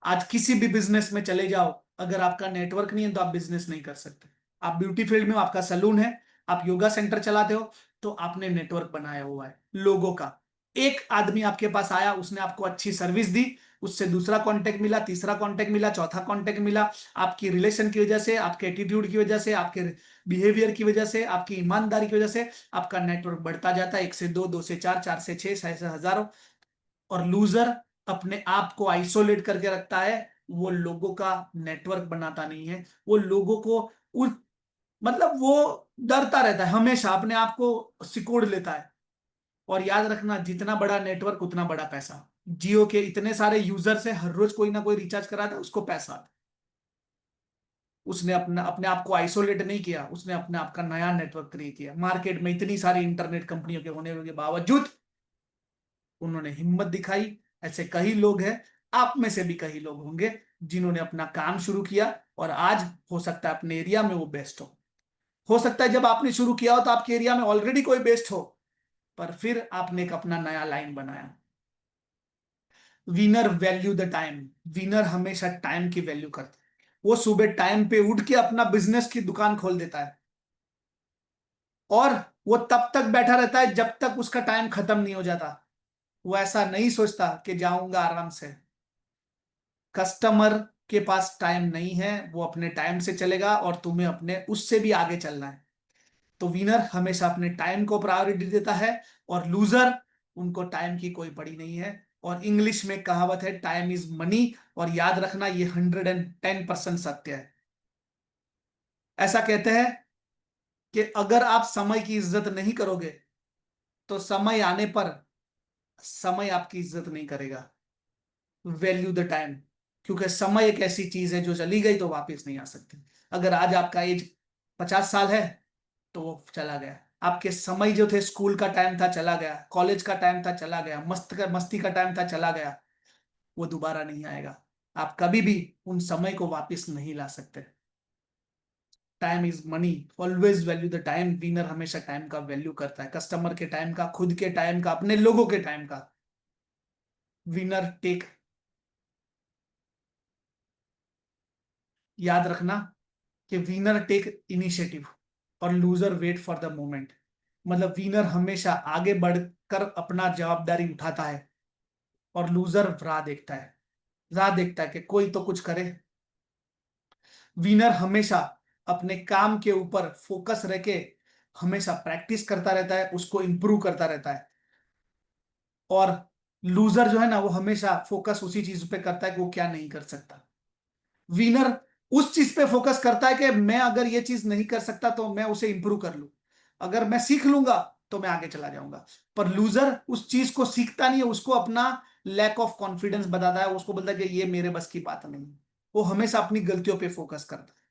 आज किसी भी बिजनेस में चले जाओ, अगर आपका नेटवर्क नहीं है तो आप बिजनेस नहीं कर सकते। आप ब्यूटी फील्ड में हो, आपका सलून है, आप योगा सेंटर चलाते हो, तो आपने नेटवर्क बनाया हुआ है लोगों का। एक आदमी आपके पास आया, उसने आपको अच्छी सर्विस दी, उससे दूसरा कांटेक्ट मिला, तीसरा कांटेक्ट मिला, चौथा कांटेक्ट मिला। आपकी रिलेशन की वजह से, आपके एटीट्यूड की वजह से, आपके बिहेवियर की वजह से, आपकी ईमानदारी की वजह से आपका नेटवर्क बढ़ता जाता है, एक से दो, दो से चार, चार से छह, छह से हजारों। और लूजर अपने आप को आइसोलेट करके रखता है। वो लोगों का नेटवर्क बनाता नहीं है। वो लोगों को उस, मतलब वो डरता रहता है, हमेशा अपने आप को सिकोड़ लेता है। और याद रखना, जितना बड़ा नेटवर्क उतना बड़ा पैसा। जियो के इतने सारे यूजर से हर रोज कोई ना कोई रिचार्ज कराता है, उसको पैसा आता है। उसने अपना अपने आप को आइसोलेट नहीं किया, उसने अपने आप का नया नेटवर्क क्रिएट किया। मार्केट में इतनी सारी इंटरनेट कंपनियों के होने के बावजूद उन्होंने हिम्मत दिखाई। ऐसे कई लोग हैं, आप में से भी कई लोग होंगे जिन्होंने अपना काम शुरू किया, और आज हो सकता है अपने एरिया में वो बेस्ट हो सकता है जब आपने शुरू किया हो तो आपके एरिया में ऑलरेडी कोई बेस्ट हो, पर फिर आपने एक अपना नया लाइन बनाया। Winner value the time. Winner हमेशा टाइम की वैल्यू करता है। वो सुबह टाइम पे उठ के अपना बिजनेस की दुकान खोल देता है, और वो तब तक बैठा रहता है जब तक उसका टाइम खत्म नहीं हो जाता। वो ऐसा नहीं सोचता कि जाऊंगा आराम से। कस्टमर के पास टाइम नहीं है, वो अपने टाइम से चलेगा और तुम्हें अपने उससे भी आगे चलना है। तो विनर हमेशा अपने टाइम को प्रायोरिटी देता है, और लूजर, उनको टाइम की कोई पड़ी नहीं है। और इंग्लिश में कहावत है, टाइम इज मनी। और याद रखना, ये 110% सत्य है। ऐसा कहते हैं कि अगर आप समय की इज्जत नहीं करोगे तो समय आने पर समय आपकी इज्जत नहीं करेगा। Value the time. क्योंकि समय एक ऐसी चीज है जो चली गई तो वापस नहीं आ सकती। अगर आज आपका एज 50 साल है तो वो चला गया। आपके समय जो थे, स्कूल का टाइम था चला गया, कॉलेज का टाइम था चला गया, मस्ती का टाइम था चला गया। वो दोबारा नहीं आएगा। आप कभी भी उन समय को वापस नहीं ला सकते। Time is money. Always value the time. Winner हमेशा टाइम का वैल्यू करता है, कस्टमर के टाइम का, खुद के टाइम का, अपने लोगों के टाइम का। विनर टेक, याद रखना कि विनर टेक इनिशिएटिव और loser wait for the moment. मतलब विनर हमेशा आगे बढ़कर अपना जवाबदारी उठाता है, और लूजर राह देखता है। राह देखता है कि कोई तो कुछ करे। विनर हमेशा अपने काम के ऊपर फोकस रह के हमेशा प्रैक्टिस करता रहता है, उसको इंप्रूव करता रहता है। और लूजर जो है ना, वो हमेशा फोकस उसी चीज पे करता है कि वो क्या नहीं कर सकता। विनर उस चीज पे फोकस करता है कि मैं अगर ये चीज नहीं कर सकता तो मैं उसे इंप्रूव कर लूं। अगर मैं सीख लूंगा तो मैं आगे चला जाऊंगा। पर लूजर उस चीज को सीखता नहीं है, उसको अपना लैक ऑफ कॉन्फिडेंस बताता है, उसको बोलता है कि ये मेरे बस की बात नहीं है। वो हमेशा अपनी गलतियों पे फोकस करता है।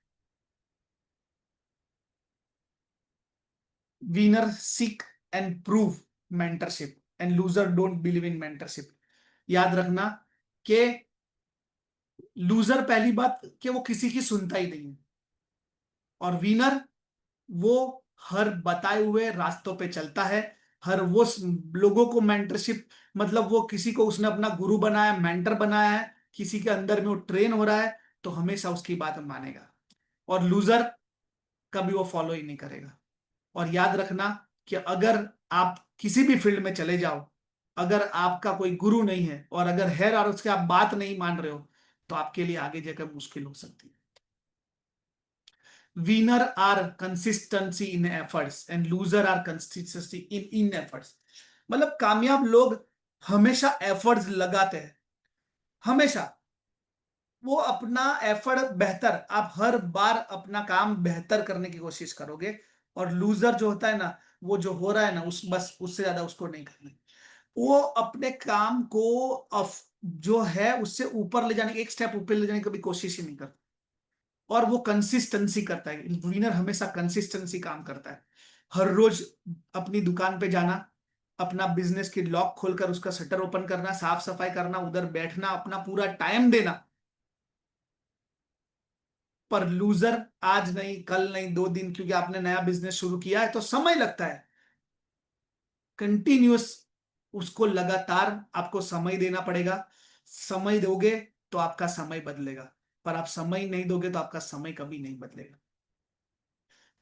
Winner seek and prove mentorship, and loser don't believe in mentorship. याद रखना कि लूजर, पहली बात कि वो किसी की सुनता ही नहीं है, और विनर वो हर बताए हुए रास्तों पे चलता है। हर वो लोगों को मेंटरशिप, मतलब वो किसी को उसने अपना गुरु बनाया, मेंटर बनाया है, किसी के अंदर में वो ट्रेन हो रहा है, तो हमेशा उसकी बात मानेगा। और लूजर कभी वो फॉलो ही नहीं करेगा। और याद रखना कि अगर आप किसी भी फील्ड में चले जाओ, अगर आपका कोई गुरु नहीं है और अगर है और उसके आप बात नहीं मान रहे हो, तो आपके लिए आगे जाकर मुश्किल हो सकती है। winner are consistency in efforts and loser are consistency in efforts। मतलब कामयाब लोग हमेशा एफर्ट्स लगाते हैं, हमेशा। वो अपना एफर्ट बेहतर, आप हर बार अपना काम बेहतर करने की कोशिश करोगे। और लूजर जो होता है ना, वो जो हो रहा है ना, उस बस उससे ज्यादा उसको नहीं करना। वो अपने काम को जो है उससे ऊपर ले जाने की, एक स्टेप ऊपर ले जाने की कभी कोशिश ही नहीं करता। और वो कंसिस्टेंसी करता है। विनर हमेशा कंसिस्टेंसी काम करता है। हर रोज अपनी दुकान पे जाना, अपना बिजनेस की लॉक खोलकर उसका शटर ओपन करना, साफ सफाई करना, उधर बैठना, अपना पूरा टाइम देना। पर लूजर आज नहीं, कल नहीं, 2 दिन, क्योंकि आपने नया बिजनेस शुरू किया है तो समय लगता है। कंटिन्यूअस, उसको लगातार आपको समय देना पड़ेगा। समय दोगे तो आपका समय बदलेगा, पर आप समय नहीं दोगे तो आपका समय कभी नहीं बदलेगा।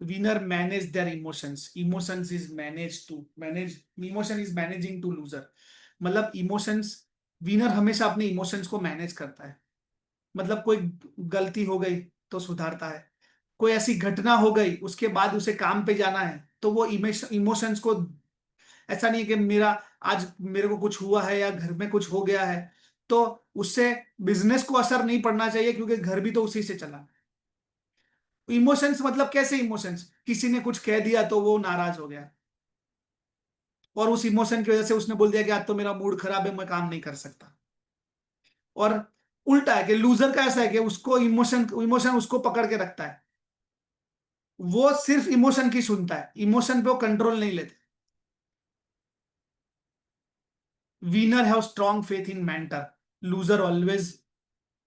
winner manage their emotions is managed to manage, emotion is managing to loser। मतलब इमोशंस, विनर हमेशा अपने इमोशंस को मैनेज करता है। मतलब कोई गलती हो गई तो सुधारता है, कोई ऐसी घटना हो गई उसके बाद उसे काम पे जाना है तो वो इमोशंस को, ऐसा नहीं है कि मेरा आज मेरे को कुछ हुआ है या घर में कुछ हो गया है तो उससे बिजनेस को असर नहीं पड़ना चाहिए, क्योंकि घर भी तो उसी से चला। इमोशंस मतलब कैसे इमोशंस, किसी ने कुछ कह दिया तो वो नाराज हो गया, और उस इमोशन की वजह से उसने बोल दिया कि आज तो मेरा मूड खराब है, मैं काम नहीं कर सकता। और उल्टा है कि लूजर का ऐसा है कि उसको इमोशन इमोशन उसको पकड़ के रखता है। वो सिर्फ इमोशन की सुनता है, इमोशन पे वो कंट्रोल नहीं लेते। Winner have strong faith in mentor, loser always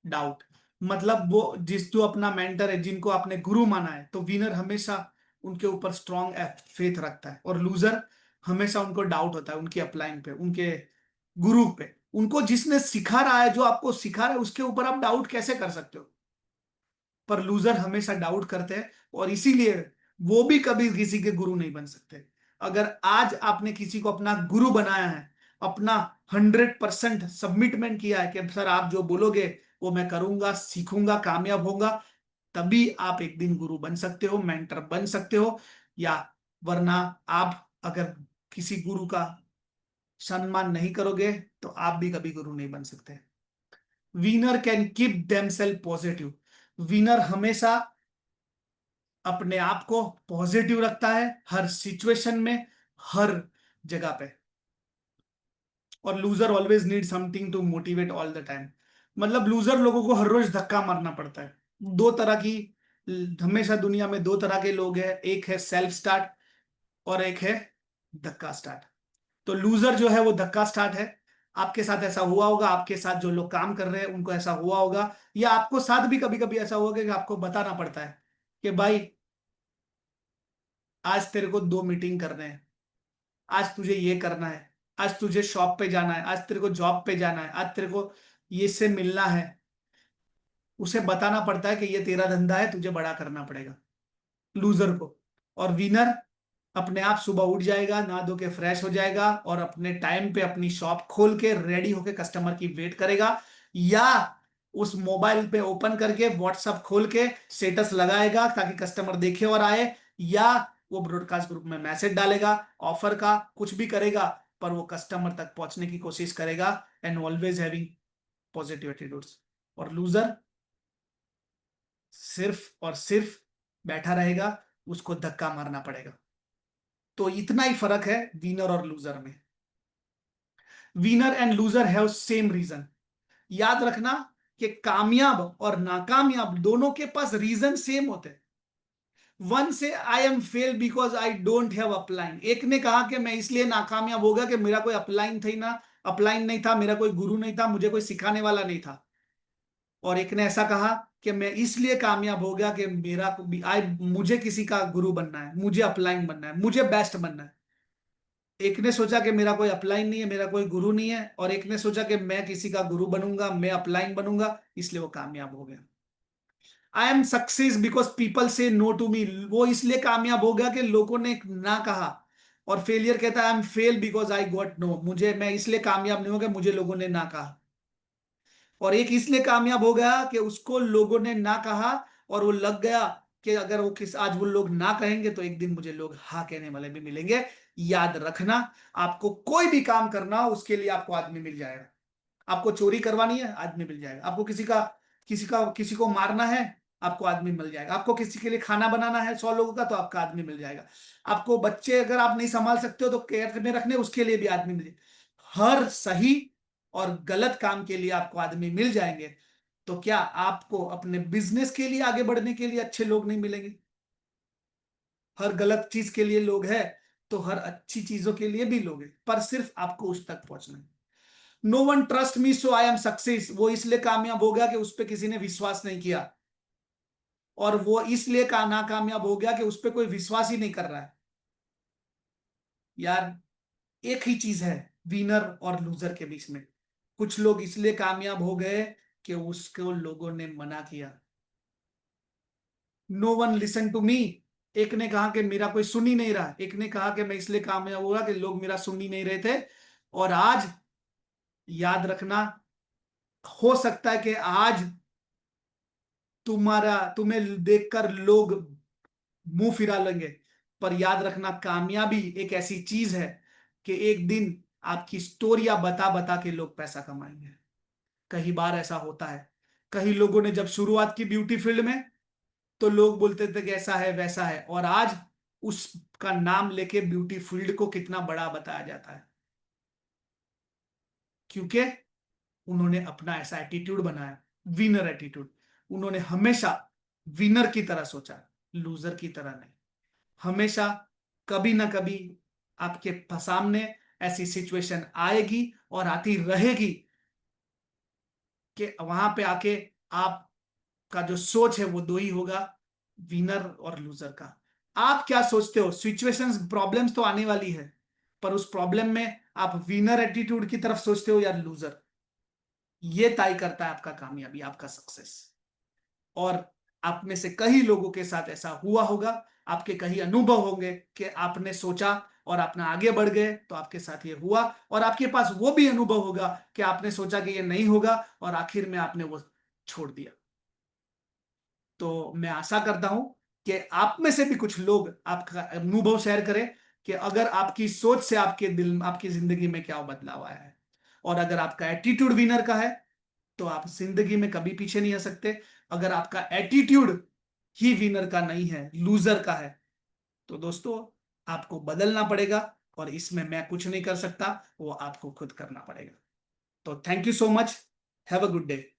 doubt. मतलब वो जिस जो अपना मेंटर है, जिनको आपने गुरु माना है, तो विनर हमेशा उनके ऊपर स्ट्रॉन्ग फेथ रखता है, और लूजर हमेशा उनको डाउट होता है उनकी अपलाइन पे, उनके गुरु पे। उनको जिसने सिखा रहा है, जो आपको सिखा रहा है, उसके ऊपर आप डाउट कैसे कर सकते हो? पर लूजर हमेशा डाउट करते हैं, और इसीलिए वो भी कभी किसी के गुरु नहीं बन सकते। अगर आज आपने किसी को अपना गुरु बनाया है, अपना 100% सबमिटमेंट किया है कि सर आप जो बोलोगे वो मैं करूंगा, सीखूंगा, कामयाब होगा, तभी आप एक दिन गुरु बन सकते हो, मेंटर बन सकते हो। या वरना आप अगर किसी गुरु का सम्मान नहीं करोगे, तो आप भी कभी गुरु नहीं बन सकते। Winner can keep themselves positive. Winner हमेशा अपने आप को पॉजिटिव रखता है हर सिचुएशन में, हर जगह पे। और loser always need something to motivate all the time. मतलब लूजर लोगों को हर रोज धक्का मारना पड़ता है। दो तरह की, हमेशा दुनिया में दो तरह के लोग हैं, एक है सेल्फ स्टार्ट और एक है धक्का स्टार्ट। तो लूजर जो है वो धक्का स्टार्ट है। आपके साथ ऐसा हुआ होगा, आपके साथ जो लोग काम कर रहे हैं उनको ऐसा हुआ होगा, या आपको साथ भी कभी कभी ऐसा होगा कि आपको बताना पड़ता है कि भाई आज तेरे को 2 मीटिंग करने हैं, आज तुझे ये करना है, आज तुझे शॉप पे जाना है, आज तेरे को जॉब पे जाना है, आज तेरे को ये से मिलना है। उसे बताना पड़ता है कि ये तेरा धंधा है, तुझे बड़ा करना पड़ेगा, लूजर को। और विनर अपने आप सुबह उठ जाएगा, नहा धो के फ्रेश हो जाएगा, और अपने टाइम पे अपनी शॉप खोल के रेडी होके कस्टमर की वेट करेगा, या उस मोबाइल पे ओपन करके व्हाट्सएप खोल के स्टेटस लगाएगा ताकि कस्टमर देखे और आए, या वो ब्रॉडकास्ट ग्रुप में मैसेज डालेगा ऑफर का, कुछ भी करेगा, पर वो कस्टमर तक पहुंचने की कोशिश करेगा, and always having positive attitudes. और लूजर सिर्फ और सिर्फ बैठा रहेगा, उसको धक्का मारना पड़ेगा। तो इतना ही फर्क है विनर और लूजर में। Winner and loser have same reason. याद रखना कि कामयाब और नाकामयाब दोनों के पास रीजन सेम होते हैं। वन से I am fail because I don't have upline. एक ने कहा कि मैं इसलिए नाकामयाब हो गया कि मेरा कोई अपलाइन थी ना, अपलाइन नहीं था, मेरा कोई गुरु नहीं था, मुझे कोई सिखाने वाला नहीं था। और एक ने ऐसा कहा कि मैं इसलिए कामयाब हो गया कि मुझे किसी का गुरु बनना है, मुझे अपलाइन बनना है, मुझे बेस्ट बनना है। एक ने सोचा कि मेरा कोई अपलाइन नहीं है, मेरा कोई गुरु नहीं है, और एक ने सोचा कि मैं किसी का गुरु बनूंगा, मैं अपलाइन बनूंगा, इसलिए वो कामयाब हो गया। आई एम सक्सेस बिकॉज पीपल से नो टू मी। वो इसलिए कामयाब हो गया कि लोगों ने ना कहा। और फेलियर कहता है I am fail because I got no. मैं इसलिए कामयाब नहीं हो गया, मुझे लोगों ने ना कहा। और एक इसलिए कामयाब हो गया कि उसको लोगों ने ना कहा, और वो लग गया कि अगर वो किस आज वो लोग ना कहेंगे तो एक दिन मुझे लोग हाँ कहने वाले भी मिलेंगे। याद रखना, आपको कोई भी काम करना हो उसके लिए आपको आदमी मिल जाएगा। आपको चोरी करवानी है, आदमी मिल जाएगा। आपको किसी को मारना है, आपको आदमी मिल जाएगा। आपको किसी के लिए खाना बनाना है 100 लोगों का, तो आपका आदमी मिल जाएगा। आपको बच्चे अगर आप नहीं संभाल सकते हो तो केयर में रखने, उसके लिए भी आदमी मिल जाएगा। हर सही और गलत काम के लिए आपको आदमी मिल जाएंगे। तो क्या आपको अपने बिजनेस के लिए आगे बढ़ने के लिए अच्छे लोग नहीं मिलेंगे? हर गलत चीज के लिए लोग हैं, तो हर अच्छी चीजों के लिए भी लोग हैं, पर सिर्फ आपको उस तक पहुंचना है। No one trust me so I am success. वो इसलिए कामयाब हो गया कि उस पर किसी ने विश्वास नहीं किया, और वो इसलिए का नाकामयाब हो गया कि उस पर कोई विश्वास ही नहीं कर रहा है। यार, एक ही चीज है विनर और लूजर के बीच में। कुछ लोग इसलिए कामयाब हो गए कि उसको लोगों ने मना किया। No one listen to me. एक ने कहा कि मेरा कोई सुन ही नहीं रहा, एक ने कहा कि मैं इसलिए कामयाब हुआ कि लोग मेरा सुन ही नहीं रहे थे। और आज याद रखना, हो सकता है कि आज तुम्हें देखकर लोग मुंह फिरा लेंगे, पर याद रखना कामयाबी एक ऐसी चीज है कि एक दिन आपकी स्टोरियां बता बता के लोग पैसा कमाएंगे। कई बार ऐसा होता है। कई लोगों ने जब शुरुआत की ब्यूटी फील्ड में, तो लोग बोलते थे कि ऐसा है वैसा है, और आज उसका नाम लेके ब्यूटी फील्ड को कितना बड़ा बताया जाता है, क्योंकि उन्होंने अपना ऐसा एटीट्यूड बनाया, विनर एटीट्यूड। उन्होंने हमेशा विनर की तरह सोचा, लूजर की तरह नहीं। हमेशा कभी ना कभी आपके सामने ऐसी सिचुएशन आएगी और आती रहेगी कि वहां पे आके आपका जो सोच है वो दो ही होगा, विनर और लूजर का। आप क्या सोचते हो? सिचुएशंस, प्रॉब्लम्स तो आने वाली है, पर उस प्रॉब्लम में आप विनर एटीट्यूड की तरफ सोचते हो या लूजर? ये तय करता है आपका कामयाबी, आपका सक्सेस। और आप में से कई लोगों के साथ ऐसा हुआ होगा, आपके कई अनुभव होंगे कि आपने सोचा और आपने आगे बढ़ गए, तो आपके साथ ये हुआ। और आपके पास वो भी अनुभव होगा कि आपने सोचा कि ये नहीं होगा और आखिर में आपने वो छोड़ दिया। तो मैं आशा करता हूं कि आप में से भी कुछ लोग आपका अनुभव शेयर करें कि अगर आपकी सोच से आपके दिल, आपकी जिंदगी में क्या बदलाव आया है। और अगर आपका एटीट्यूड विनर का है तो आप जिंदगी में कभी पीछे नहीं आ सकते। अगर आपका एटीट्यूड ही विनर का नहीं है, लूजर का है, तो दोस्तों आपको बदलना पड़ेगा। और इसमें मैं कुछ नहीं कर सकता, वो आपको खुद करना पड़ेगा। तो thank you so much. Have a good day.